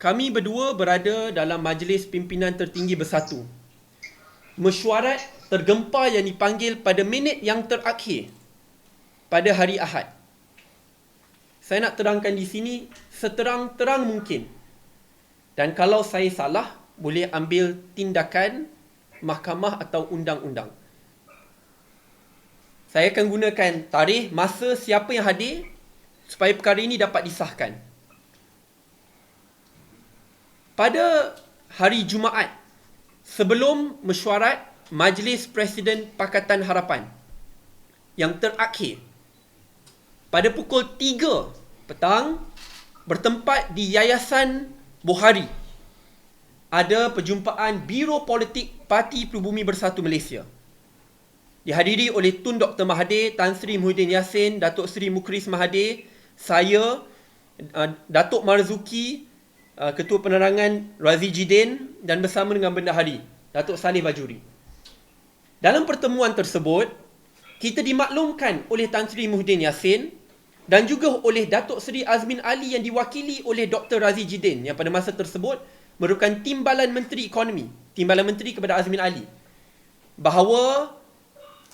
kami berdua berada dalam Majlis Pimpinan Tertinggi Bersatu. Mesyuarat tergempar yang dipanggil pada minit yang terakhir pada hari Ahad. Saya nak terangkan di sini seterang-terang mungkin. Dan kalau saya salah, boleh ambil tindakan mahkamah atau undang-undang. Saya akan gunakan tarikh, masa, siapa yang hadir supaya perkara ini dapat disahkan. Pada hari Jumaat, sebelum mesyuarat Majlis Presiden Pakatan Harapan yang terakhir, pada pukul 3 petang, bertempat di Yayasan Bohari, ada perjumpaan Biro Politik Parti Pribumi Bersatu Malaysia. Dihadiri oleh Tun Dr. Mahathir, Tan Sri Muhyiddin Yassin, Datuk Seri Mukhris Mahathir, saya, Datuk Marzuki, Ketua Penerangan Razi Jidin dan bersama dengan Bendahari Datuk Saleh Bajuri. Dalam pertemuan tersebut, kita dimaklumkan oleh Tan Sri Muhyiddin Yassin dan juga oleh Datuk Seri Azmin Ali yang diwakili oleh Dr. Razi Jidin yang pada masa tersebut merupakan Timbalan Menteri Ekonomi, Timbalan Menteri kepada Azmin Ali, bahawa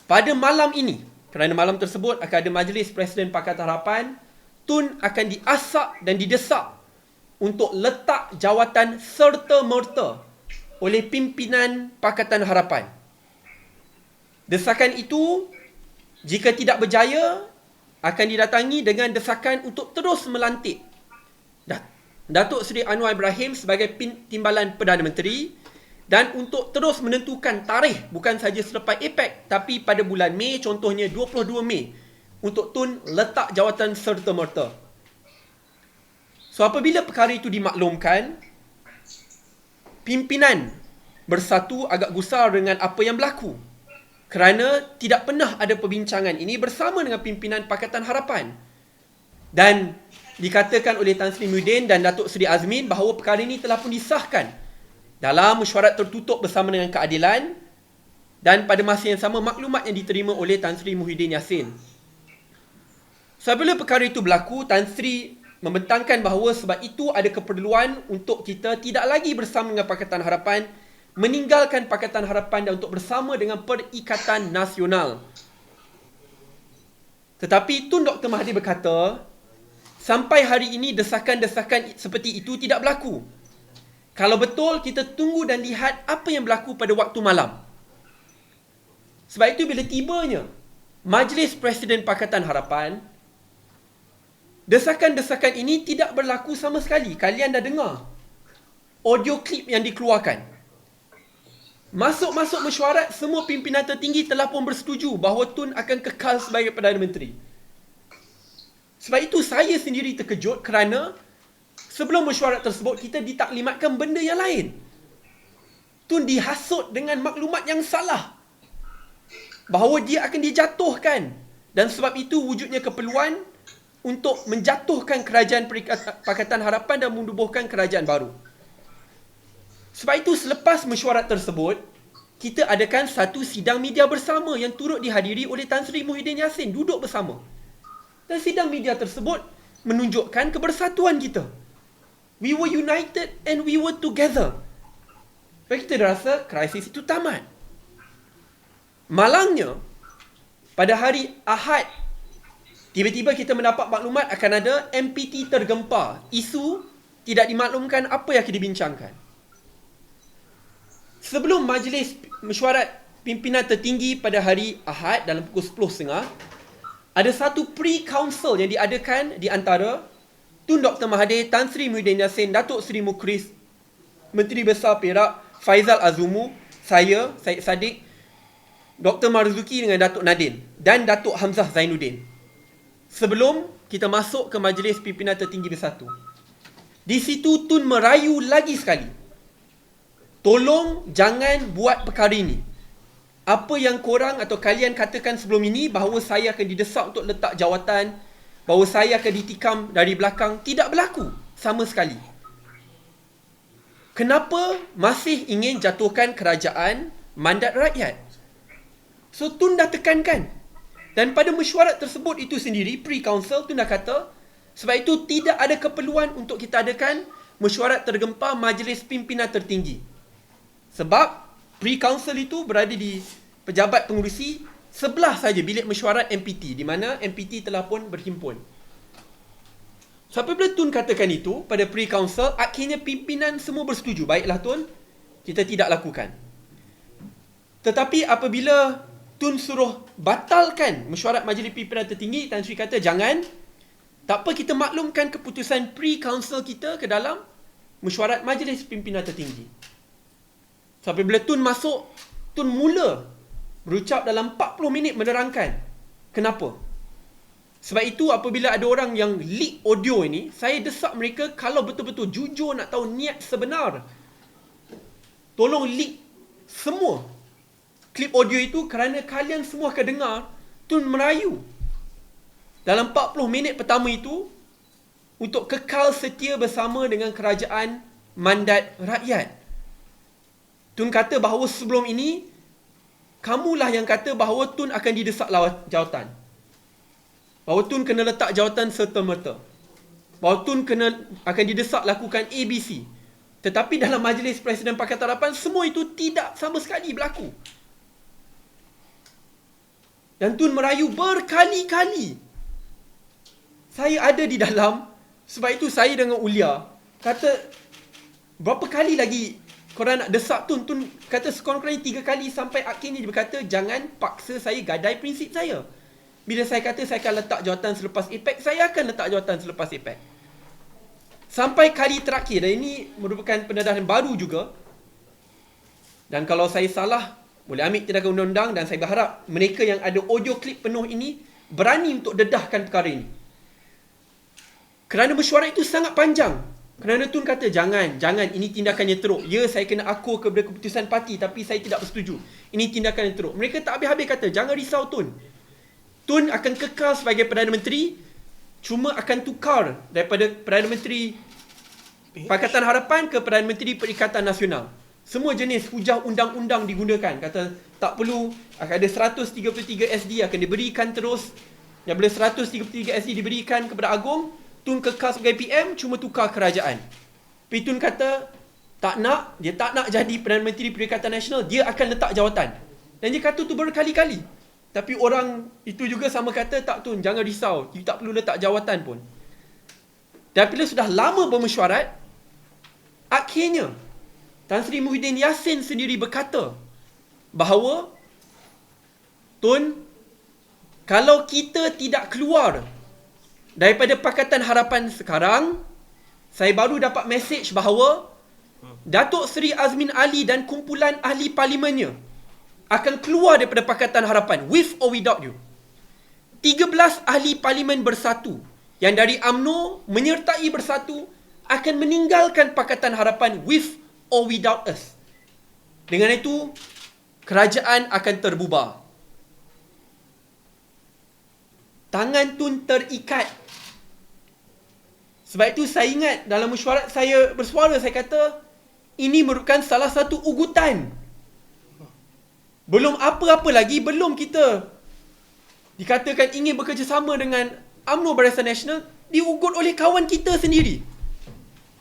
pada malam ini, kerana malam tersebut akan ada Majlis Presiden Pakatan Harapan, Tun akan diasak dan didesak untuk letak jawatan serta-merta oleh pimpinan Pakatan Harapan. Desakan itu, jika tidak berjaya, akan didatangi dengan desakan untuk terus melantik Datuk Seri Anwar Ibrahim sebagai Timbalan Perdana Menteri dan untuk terus menentukan tarikh bukan saja selepas APEC tapi pada bulan Mei, contohnya 22 Mei, untuk Tun letak jawatan serta-merta. So apabila perkara itu dimaklumkan, pimpinan bersatu agak gusar dengan apa yang berlaku kerana tidak pernah ada perbincangan ini bersama dengan pimpinan Pakatan Harapan. Dan dikatakan oleh Tan Sri Muhyiddin dan Datuk Seri Azmin bahawa perkara ini telah pun disahkan dalam mesyuarat tertutup bersama dengan keadilan dan pada masa yang sama maklumat yang diterima oleh Tan Sri Muhyiddin Yassin. So, apabila perkara itu berlaku, Tan Sri membentangkan bahawa sebab itu ada keperluan untuk kita tidak lagi bersama dengan Pakatan Harapan, meninggalkan Pakatan Harapan dan untuk bersama dengan Perikatan Nasional. Tetapi Tun Dr. Mahathir berkata, sampai hari ini desakan-desakan seperti itu tidak berlaku. Kalau betul, kita tunggu dan lihat apa yang berlaku pada waktu malam. Sebab itu bila tibanya Majlis Presiden Pakatan Harapan, desakan-desakan ini tidak berlaku sama sekali. Kalian dah dengar audio klip yang dikeluarkan. Masuk-masuk mesyuarat, semua pimpinan tertinggi telah pun bersetuju bahawa Tun akan kekal sebagai Perdana Menteri. Sebab itu saya sendiri terkejut kerana sebelum mesyuarat tersebut kita ditaklimatkan benda yang lain. Tun dihasut dengan maklumat yang salah bahawa dia akan dijatuhkan dan sebab itu wujudnya keperluan untuk menjatuhkan kerajaan Pakatan Harapan dan menubuhkan kerajaan baru. Sebab itu selepas mesyuarat tersebut, kita adakan satu sidang media bersama yang turut dihadiri oleh Tan Sri Muhyiddin Yassin, duduk bersama. Dan sidang media tersebut menunjukkan kebersatuan kita. We were united and we were together. Sebab kita rasa krisis itu tamat. Malangnya, pada hari Ahad, tiba-tiba kita mendapat maklumat akan ada MPT tergempar. Isu tidak dimaklumkan apa yang akan dibincangkan. Sebelum majlis mesyuarat pimpinan tertinggi pada hari Ahad dalam pukul 10.30, ada satu pre-council yang diadakan di antara Tun Dr. Mahathir, Tan Sri Muhyiddin Yassin, Datuk Seri Mukhris, Menteri Besar Perak, Faizal Azumu, saya, Syed Saddiq, Dr. Marzuki dengan Datuk Nadin dan Datuk Hamzah Zainuddin. Sebelum kita masuk ke Majlis Pimpinan Tertinggi Bersatu. Di situ Tun merayu lagi sekali. Tolong jangan buat perkara ini. Apa yang korang atau kalian katakan sebelum ini bahawa saya akan didesak untuk letak jawatan, bahawa saya akan ditikam dari belakang, tidak berlaku sama sekali. Kenapa masih ingin jatuhkan kerajaan mandat rakyat? So Tun dah tekankan. Dan pada mesyuarat tersebut itu sendiri, pre-council, Tun dah kata, sebab itu tidak ada keperluan untuk kita adakan mesyuarat tergempar Majlis Pimpinan Tertinggi. Sebab pre-council itu berada di pejabat pengurusi sebelah saja bilik mesyuarat MPT, di mana MPT telah pun berhimpun. So, apabila Tun katakan itu pada pre-council, akhirnya pimpinan semua bersetuju. Baiklah Tun, kita tidak lakukan. Tetapi apabila Tun suruh batalkan mesyuarat Majlis Pimpinan Tertinggi, Tan Sri kata jangan. Tak apa, kita maklumkan keputusan pre-council kita ke dalam mesyuarat Majlis Pimpinan Tertinggi. Sampai bila Tun masuk, Tun mula berucap dalam 40 minit menerangkan kenapa. Sebab itu apabila ada orang yang leak audio ini, saya desak mereka kalau betul-betul jujur nak tahu niat sebenar, tolong leak semua klip audio itu, kerana kalian semua akan dengar Tun merayu dalam 40 minit pertama itu untuk kekal setia bersama dengan kerajaan mandat rakyat. Tun kata bahawa sebelum ini, kamulah yang kata bahawa Tun akan didesak jawatan. Bahawa Tun kena letak jawatan serta-merta. Bahawa Tun akan didesak lakukan ABC. Tetapi dalam Majlis Presiden Pakatan Harapan, semua itu tidak sama sekali berlaku. Dan Tun merayu berkali-kali. Saya ada di dalam, sebab itu saya dengan Ulia kata, berapa kali lagi korang nak desak Tun? Tun kata sekurang-kurangnya 3 kali, sampai akhirnya dia berkata, jangan paksa saya gadai prinsip saya. Bila saya kata saya akan letak jawatan selepas APEC, saya akan letak jawatan selepas APEC. Sampai kali terakhir, dan ini merupakan pendedahan baru juga, dan kalau saya salah, boleh ambil tindakan undang-undang, dan saya berharap mereka yang ada audio klip penuh ini berani untuk dedahkan perkara ini. Kerana mesyuarat itu sangat panjang. Kerana Tun kata, jangan, ini tindakan yang teruk. Ya, saya kena akur kepada keputusan parti, tapi saya tidak bersetuju. Ini tindakan yang teruk. Mereka tak habis-habis kata, jangan risau Tun. Tun akan kekal sebagai Perdana Menteri, cuma akan tukar daripada Perdana Menteri Pakatan Harapan ke Perdana Menteri Perikatan Nasional. Semua jenis hujah undang-undang digunakan. Kata, tak perlu, akan ada 133 SD akan diberikan terus. Dan bila 133 SD diberikan kepada Agong, Tun kekal sebagai PM, cuma tukar kerajaan. Tapi Tun kata, dia tak nak jadi Perdana Menteri Perikatan Nasional, dia akan letak jawatan. Dan dia kata tu berkali-kali. Tapi orang itu juga sama kata, tak Tun, jangan risau, you tak perlu letak jawatan pun. Dan bila sudah lama bermesyuarat, akhirnya Tan Sri Muhyiddin Yassin sendiri berkata bahawa, Tun, kalau kita tidak keluar daripada Pakatan Harapan sekarang, saya baru dapat mesej bahawa Datuk Seri Azmin Ali dan kumpulan ahli parlimennya akan keluar daripada Pakatan Harapan, with or without you. 13 ahli parlimen bersatu, yang dari UMNO menyertai bersatu, akan meninggalkan Pakatan Harapan with or without us. Dengan itu, kerajaan akan terbubar. Tangan Tun terikat. Sebab itu saya ingat dalam mesyuarat saya bersuara, saya kata, ini merupakan salah satu ugutan. Belum apa-apa lagi, belum kita dikatakan ingin bekerjasama dengan UMNO Barisan Nasional, diugut oleh kawan kita sendiri.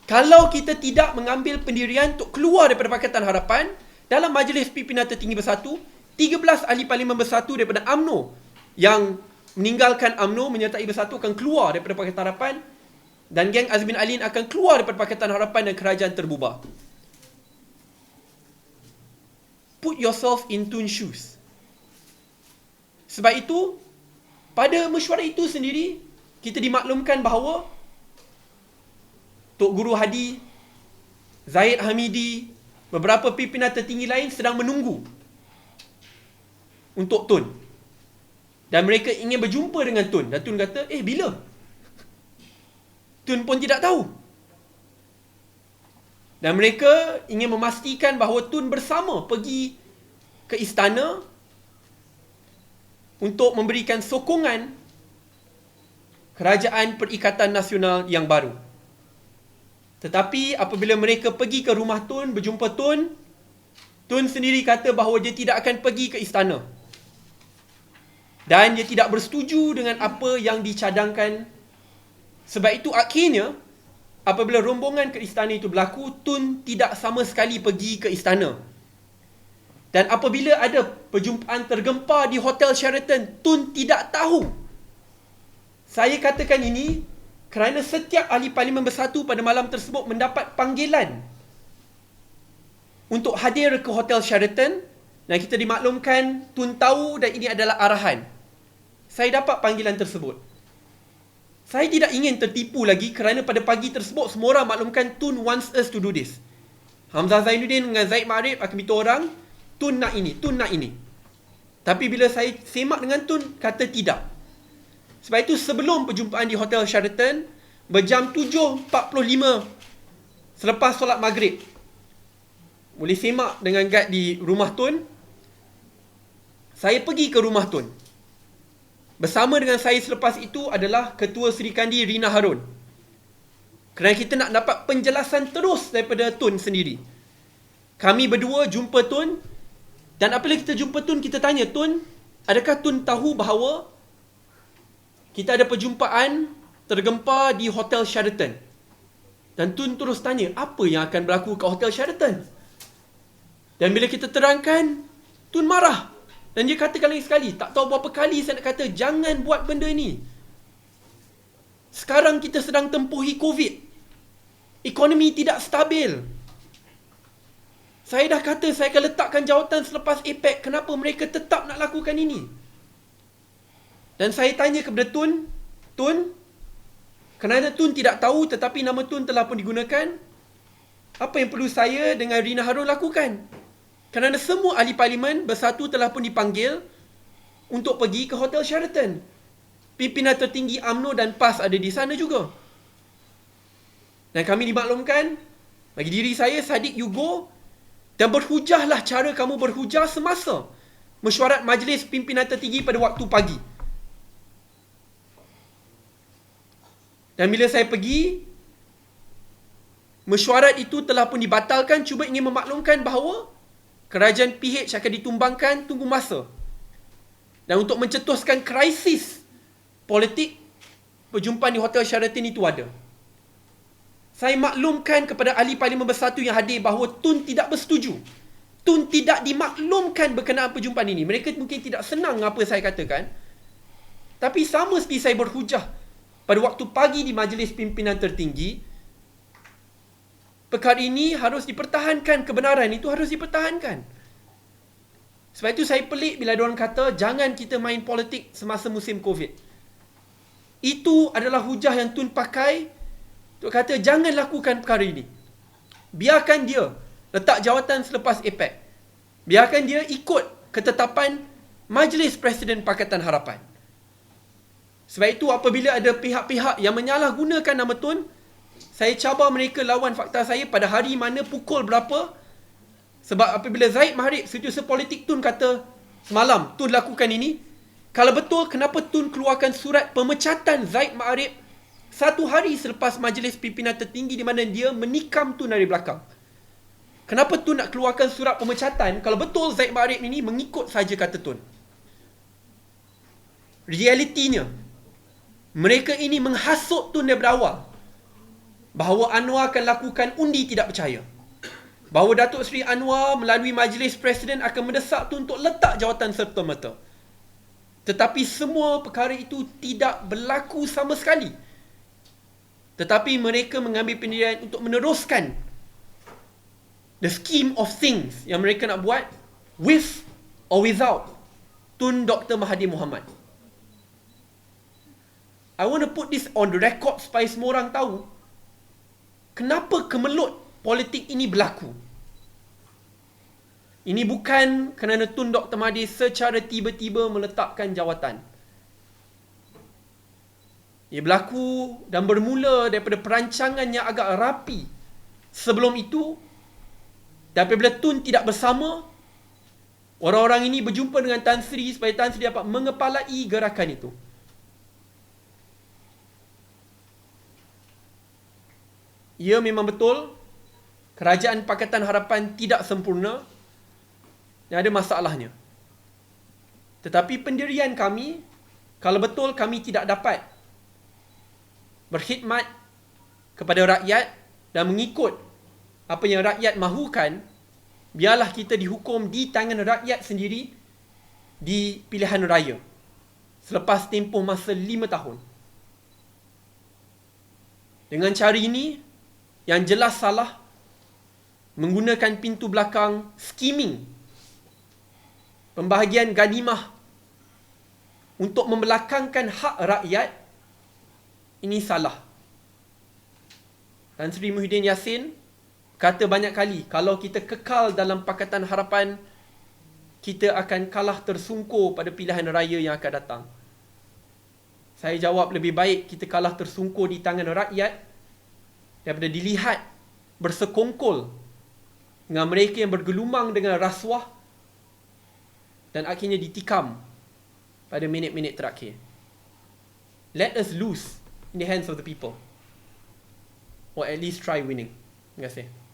Kalau kita tidak mengambil pendirian untuk keluar daripada Pakatan Harapan, dalam Majlis Pimpinan Tertinggi Bersatu, 13 ahli parlimen bersatu daripada UMNO yang meninggalkan UMNO menyertai bersatu akan keluar daripada Pakatan Harapan, dan geng Azmin Alin akan keluar daripada Pakatan Harapan dan kerajaan terbubar. Put yourself in Tun's shoes. Sebab itu, pada mesyuarat itu sendiri, kita dimaklumkan bahawa Tok Guru Hadi, Zahid Hamidi, beberapa pimpinan tertinggi lain sedang menunggu untuk Tun. Dan mereka ingin berjumpa dengan Tun. Dan Tun kata, bila? Tun pun tidak tahu. Dan mereka ingin memastikan bahawa Tun bersama pergi ke istana untuk memberikan sokongan Kerajaan Perikatan Nasional yang baru. Tetapi apabila mereka pergi ke rumah Tun, berjumpa Tun, Tun sendiri kata bahawa dia tidak akan pergi ke istana. Dan dia tidak bersetuju dengan apa yang dicadangkan. Sebab itu akhirnya, apabila rombongan ke istana itu berlaku, Tun tidak sama sekali pergi ke istana. Dan apabila ada perjumpaan tergempar di Hotel Sheraton, Tun tidak tahu. Saya katakan ini kerana setiap ahli parlimen bersatu pada malam tersebut mendapat panggilan untuk hadir ke Hotel Sheraton, dan kita dimaklumkan Tun tahu dan ini adalah arahan. Saya dapat panggilan tersebut. Saya tidak ingin tertipu lagi kerana pada pagi tersebut semua orang maklumkan Tun wants us to do this. Hamzah Zainuddin dengan Zaid Ma'arif akan beritahu orang, Tun nak ini, Tun nak ini. Tapi bila saya semak dengan Tun, kata tidak. Sebab itu sebelum perjumpaan di Hotel Sheraton, berjam 7.45 selepas solat maghrib, boleh semak dengan guide di rumah Tun, saya pergi ke rumah Tun. Bersama dengan saya selepas itu adalah Ketua Seri Kandi Rina Harun. Kerana kita nak dapat penjelasan terus daripada Tun sendiri. Kami berdua jumpa Tun, dan apabila kita jumpa Tun, kita tanya, Tun, adakah Tun tahu bahawa kita ada perjumpaan tergempar di Hotel Sheraton? Dan Tun terus tanya, apa yang akan berlaku kat Hotel Sheraton? Dan bila kita terangkan, Tun marah. Dan dia katakan lagi sekali, tak tahu berapa kali saya nak kata, jangan buat benda ni. Sekarang kita sedang tempuhi COVID. Ekonomi tidak stabil. Saya dah kata saya akan letakkan jawatan selepas APEC. Kenapa mereka tetap nak lakukan ini? Dan saya tanya kepada Tun, Tun, kerana Tun tidak tahu tetapi nama Tun telah pun digunakan, apa yang perlu saya dengan Rina Harun lakukan? Kerana semua ahli parlimen bersatu telah pun dipanggil untuk pergi ke Hotel Sheraton. Pimpinan tertinggi UMNO dan PAS ada di sana juga. Dan kami dimaklumkan, bagi diri saya, Sadiq, you go dan berhujahlah cara kamu berhujah semasa mesyuarat majlis pimpinan tertinggi pada waktu pagi. Dan bila saya pergi, mesyuarat itu telah pun dibatalkan, cuba ingin memaklumkan bahawa kerajaan PH akan ditumbangkan, tunggu masa. Dan untuk mencetuskan krisis politik, perjumpaan di Hotel Sheraton itu ada. Saya maklumkan kepada ahli parlimen bersatu yang hadir bahawa Tun tidak bersetuju. Tun tidak dimaklumkan berkenaan perjumpaan ini. Mereka mungkin tidak senang apa saya katakan. Tapi sama seperti saya berhujah pada waktu pagi di majlis pimpinan tertinggi, perkara ini harus dipertahankan, kebenaran itu harus dipertahankan. Sebab itu saya pelik bila diorang kata, jangan kita main politik semasa musim COVID. Itu adalah hujah yang Tun pakai untuk kata, jangan lakukan perkara ini. Biarkan dia letak jawatan selepas APEC. Biarkan dia ikut ketetapan Majlis Presiden Pakatan Harapan. Sebab itu apabila ada pihak-pihak yang menyalahgunakan nama Tun, saya cabar mereka lawan fakta saya pada hari mana, pukul berapa. Sebab apabila Zaid Ma'arif, setiausaha politik Tun kata, semalam Tun lakukan ini, kalau betul, kenapa Tun keluarkan surat pemecatan Zaid Ma'arif 1 hari selepas majlis pimpinan tertinggi di mana dia menikam Tun dari belakang? Kenapa Tun nak keluarkan surat pemecatan kalau betul Zaid Ma'arif ini mengikut saja kata Tun? Realitinya, mereka ini menghasut Tun daripada awal bahawa Anwar akan lakukan undi tidak percaya. Bahawa Datuk Seri Anwar melalui Majlis Presiden akan mendesak Tun untuk letak jawatan serta-merta. Tetapi semua perkara itu tidak berlaku sama sekali. Tetapi mereka mengambil pendirian untuk meneruskan the scheme of things yang mereka nak buat with or without Tun Dr. Mahathir Mohamad. I want to put this on the record supaya semua orang tahu kenapa kemelut politik ini berlaku. Ini bukan kerana Tun Dr. Mahathir secara tiba-tiba meletakkan jawatan. Ia berlaku dan bermula daripada perancangan yang agak rapi sebelum itu. Dan apabila Tun tidak bersama, orang-orang ini berjumpa dengan Tan Sri supaya Tan Sri dapat mengepalai gerakan itu. Ya, memang betul kerajaan Pakatan Harapan tidak sempurna dan ada masalahnya. Tetapi pendirian kami, kalau betul kami tidak dapat berkhidmat kepada rakyat dan mengikut apa yang rakyat mahukan, biarlah kita dihukum di tangan rakyat sendiri di pilihan raya selepas tempoh masa 5 tahun. Dengan cara ini, yang jelas salah, menggunakan pintu belakang, skimming, pembahagian ganimah untuk membelakangkan hak rakyat, ini salah. Tan Sri Muhyiddin Yassin kata banyak kali, kalau kita kekal dalam Pakatan Harapan, kita akan kalah tersungkur pada pilihan raya yang akan datang. Saya jawab, lebih baik kita kalah tersungkur di tangan rakyat daripada dilihat bersekongkol dengan mereka yang bergelumang dengan rasuah dan akhirnya ditikam pada minit-minit terakhir. Let us lose in the hands of the people, or at least try winning. Terima kasih.